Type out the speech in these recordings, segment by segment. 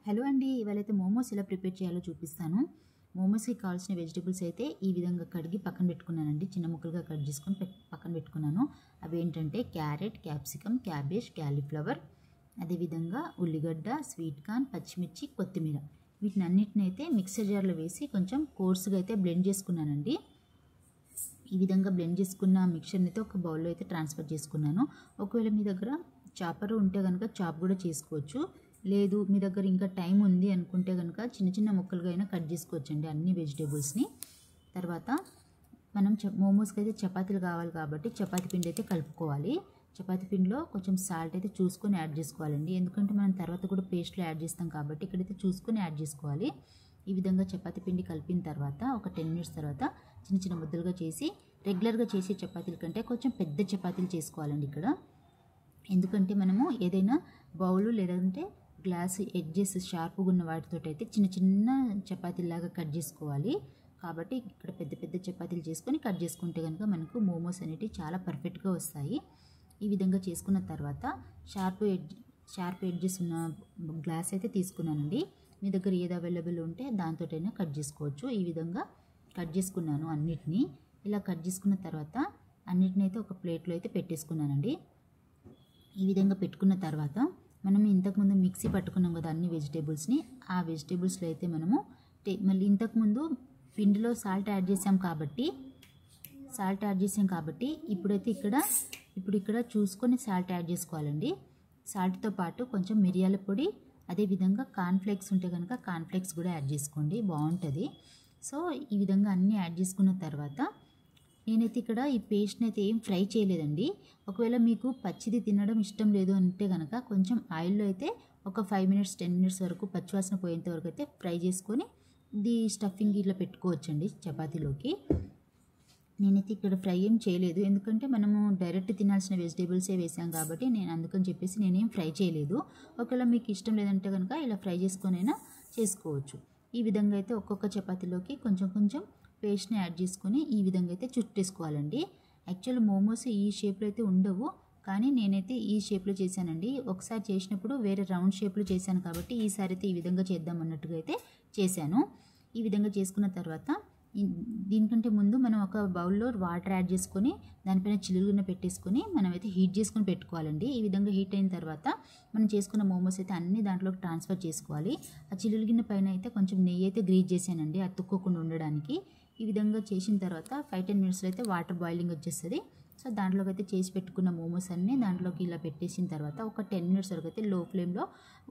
Hello అండి, ఇవాళైతే మోమోస్ ఎలా prepare చేయాలో చూపిస్తాను. మోమోస్కి కావాల్సిన వెజిటబుల్స్ అయితే ఈ విధంగా కడిగి పక్కన పెట్టుకున్నానండి. చిన్న ముక్కలుగా కట్ చేసుకొని పక్కన పెట్టుకున్నాను. అవి ఏంటంటే క్యారెట్, క్యాప్సికమ్, క్యాబేజ్, క్యాలీఫ్లవర్, అదేవిధంగా ఉల్లిగడ్డ, స్వీట్ కార్న్, పచ్చిమిర్చి, కొత్తిమీర. వీటిని అన్నిటిని అయితే మిక్సర్ జార్లో వేసి కొంచెం కోర్సుగా అయితే బ్లెండ్ చేసుకున్నానండి. ఈ విధంగా బ్లెండ్ చేసుకున్న మిక్చర్ని అయితే ఒక బౌల్లో అయితే ట్రాన్స్ఫర్ చేసుకున్నాను. ఒకవేళ మీ దగ్గర చాపర్ ఉంటే కనుక చాప్ కూడా చేసుకోవచ్చు. లేదు మీ దగ్గర ఇంకా టైం ఉంది అనుకుంటే కనుక చిన్న చిన్న ముక్కలుగా అయినా కట్ చేసుకోవచ్చండి అన్ని వెజిటేబుల్స్ని. తర్వాత మనం మోమోస్కి అయితే చపాతీలు కావాలి కాబట్టి చపాతీ పిండి అయితే కలుపుకోవాలి. చపాతీ పిండిలో కొంచెం సాల్ట్ అయితే చూసుకొని యాడ్ చేసుకోవాలండి, ఎందుకంటే మనం తర్వాత కూడా పేస్ట్లో యాడ్ చేస్తాం కాబట్టి ఇక్కడైతే చూసుకొని యాడ్ చేసుకోవాలి. ఈ విధంగా చపాతీ పిండి కలిపిన తర్వాత ఒక 10 మినిట్స్ తర్వాత చిన్న చిన్న ముద్దలుగా చేసి రెగ్యులర్గా చేసే చపాతీల కంటే కొంచెం పెద్ద చపాతీలు చేసుకోవాలండి ఇక్కడ. ఎందుకంటే మనము ఏదైనా బౌలు లేదంటే గ్లాస్ ఎడ్జెస్ షార్ప్గా ఉన్న వాటితో అయితే చిన్న చిన్న చపాతీలాగా కట్ చేసుకోవాలి. కాబట్టి ఇక్కడ పెద్ద పెద్ద చపాతీలు చేసుకొని కట్ చేసుకుంటే కనుక మనకు మోమోస్ అనేవి చాలా పర్ఫెక్ట్గా వస్తాయి. ఈ విధంగా చేసుకున్న తర్వాత షార్ప్ ఎడ్జెస్ ఉన్న గ్లాస్ అయితే తీసుకున్నానండి. మీ దగ్గర ఏది అవైలబుల్ ఉంటే దాంతోటైనా కట్ చేసుకోవచ్చు. ఈ విధంగా కట్ చేసుకున్నాను అన్నిటినీ. ఇలా కట్ చేసుకున్న తర్వాత అన్నిటిని అయితే ఒక ప్లేట్లో అయితే పెట్టేసుకున్నానండి. ఈ విధంగా పెట్టుకున్న తర్వాత మనం ఇంతకుముందు మిక్సీ పట్టుకున్నాం కదా అన్ని వెజిటేబుల్స్ని, ఆ వెజిటేబుల్స్లో అయితే మనము మళ్ళీ ఇంతకుముందు పిండిలో సాల్ట్ యాడ్ చేసాం కాబట్టి ఇప్పుడైతే ఇక్కడ చూసుకొని సాల్ట్ యాడ్ చేసుకోవాలండి. సాల్ట్తో పాటు కొంచెం మిరియాల పొడి, అదేవిధంగా కార్న్ఫ్లేక్స్ ఉంటే కనుక కార్న్ఫ్లేక్స్ కూడా యాడ్ చేసుకోండి, బాగుంటుంది. సో ఈ విధంగా అన్నీ యాడ్ చేసుకున్న తర్వాత నేనైతే ఇక్కడ ఈ పేస్ట్ని అయితే ఏం ఫ్రై చేయలేదండి. ఒకవేళ మీకు పచ్చిది తినడం ఇష్టం లేదు అంటే కనుక కొంచెం ఆయిల్లో అయితే ఒక 5 మినిట్స్ 10 మినిట్స్ వరకు పచ్చివాసన పోయేంత వరకు అయితే ఫ్రై చేసుకొని ఇది స్టఫింగ్ ఇట్లా పెట్టుకోవచ్చండి చపాతీలోకి. నేనైతే ఇక్కడ ఫ్రై ఏం చేయలేదు, ఎందుకంటే మనము డైరెక్ట్ తినాల్సిన వెజిటేబుల్సే వేసాం కాబట్టి అందుకని చెప్పేసి నేనేం ఫ్రై చేయలేదు. ఒకవేళ మీకు ఇష్టం లేదంటే కనుక ఇలా ఫ్రై చేసుకొనైనా చేసుకోవచ్చు. ఈ విధంగా అయితే ఒక్కొక్క చపాతీలోకి కొంచెం కొంచెం పేస్ట్ని యాడ్ చేసుకొని ఈ విధంగా అయితే చుట్టేసుకోవాలండి. యాక్చువల్ మోమోస్ ఈ షేప్లో అయితే ఉండవు, కానీ నేనైతే ఈ షేప్లో చేశానండి. ఒకసారి చేసినప్పుడు వేరే రౌండ్ షేప్లో చేశాను కాబట్టి ఈసారి అయితే ఈ విధంగా చేద్దాం అన్నట్టుగా అయితే చేశాను. ఈ విధంగా చేసుకున్న తర్వాత దీనికంటే ముందు మనం ఒక బౌల్లో వాటర్ యాడ్ చేసుకొని దానిపైన చిల్లుగిన్నె పెట్టేసుకొని మనమైతే హీట్ చేసుకొని పెట్టుకోవాలండి. ఈ విధంగా హీట్ అయిన తర్వాత మనం చేసుకున్న మోమోస్ అయితే అన్ని దాంట్లోకి ట్రాన్స్ఫర్ చేసుకోవాలి. ఆ చిల్లుగిన్నె పైన అయితే కొంచెం నెయ్యి అయితే గ్రీజ్ చేశానండి అతుక్కోకుండా ఉండడానికి. ఈ విధంగా చేసిన తర్వాత 5-10 మినిట్స్లో అయితే వాటర్ బాయిలింగ్ వచ్చేస్తుంది. సో దాంట్లోకి అయితే చేసి పెట్టుకున్న మోమోస్ అన్నీ దాంట్లోకి ఇలా పెట్టేసిన తర్వాత ఒక 10 మినిట్స్ వరకు అయితే లో ఫ్లేమ్లో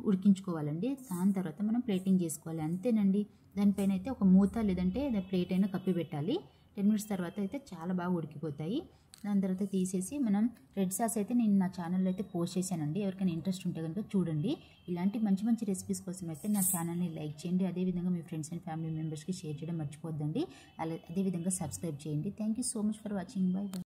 ఉడికించుకోవాలండి. దాని తర్వాత మనం ప్లేటింగ్ చేసుకోవాలి, అంతేనండి. దానిపైన అయితే ఒక మూత లేదంటే ప్లేట్ అయినా కప్పి పెట్టాలి. 10 మినిట్స్ తర్వాత అయితే చాలా బాగా ఉడికిపోతాయి. దాని తర్వాత తీసేసి మనం రెడ్ సాస్ అయితే నేను నా ఛానల్లో అయితే పోస్ట్ చేశానండి. ఎవరికైనా ఇంట్రెస్ట్ ఉంటే కనుక చూడండి. ఇలాంటి మంచి మంచి రెసిపీస్ కోసం అయితే నా ఛానల్ని లైక్ చేయండి. అదేవిధంగా మీ ఫ్రెండ్స్ అండ్ ఫ్యామిలీ మెంబర్స్కి షేర్ చేయడం మర్చిపోద్దండి. అదేవిధంగా సబ్స్క్రైబ్ చేయండి. Thank you so much for watching. By by.